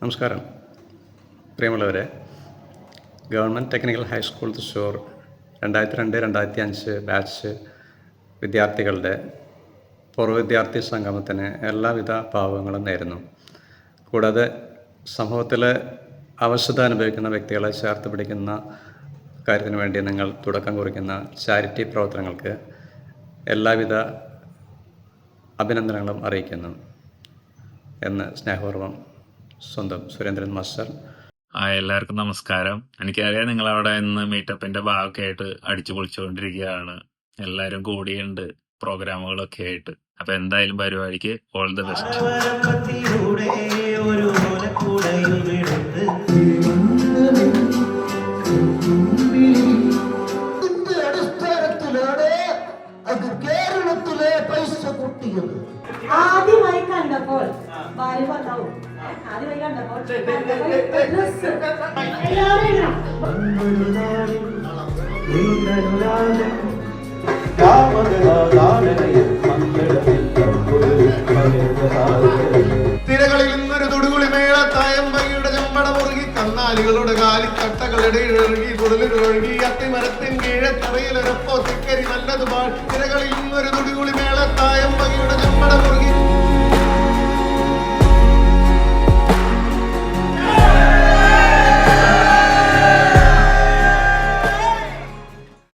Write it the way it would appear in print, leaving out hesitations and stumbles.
നമസ്കാരം പ്രിയമുള്ളവരെ. Government technical high school Thrissur 2002-2005 batch വിദ്യാർത്ഥികളുടെ പൂർവ്വ വിദ്യാർത്ഥി സംഗമത്തിന് എല്ലാവിധ ഭാവങ്ങളും നേരുന്നു. കൂടാതെ സമൂഹത്തിൽ അവശത അനുഭവിക്കുന്ന വ്യക്തികളെ ചേർത്ത് പിടിക്കുന്ന കാര്യത്തിന് വേണ്ടി നിങ്ങൾ തുടക്കം കുറിക്കുന്ന ചാരിറ്റി പ്രവർത്തനങ്ങൾക്ക് എല്ലാവിധ അഭിനന്ദനങ്ങളും അറിയിക്കുന്നു എന്ന് സ്നേഹപൂർവ്വം സ്വന്തം സുരേന്ദ്രൻ മാസ്റ്റർ. എല്ലാവർക്കും നമസ്കാരം. എനിക്കറിയാം നിങ്ങളവിടെ ഇന്ന് മീറ്റപ്പിന്റെ ഭാഗമൊക്കെ ആയിട്ട് അടിച്ചു പൊളിച്ചുകൊണ്ടിരിക്കുകയാണ്. എല്ലാവരും കൂടിയുണ്ട് പ്രോഗ്രാമുകളൊക്കെ ആയിട്ട്. അപ്പൊ എന്തായാലും പരിപാടിക്ക് ഓൾ ദി ബെസ്റ്റ്. ആദ്യമായി കണ്ടപ്പോൾ ഭാര്യ ഭർത്താവും ആദ്യമായി കണ്ടപ്പോൾ തിരകളിൽ നിന്നൊരു തൊടുകുളി മേളത്തായമ്പയുടെ ചെമ്പട മുറുകി കന്നാലികളുടെ കാലിക്കട്ടകളുടെ ഇഴകി കുടലുകളൊഴുകി അത്തിമരത്തിൻ കീഴത്തറയിലൊരപ്പോ തിക്കരി നല്ലതുപാൾ. തിരകളിൽ നിന്നൊരു തൊടുകുളി മേളത്തായമ്പയുടെ ചെമ്പട മുറുകി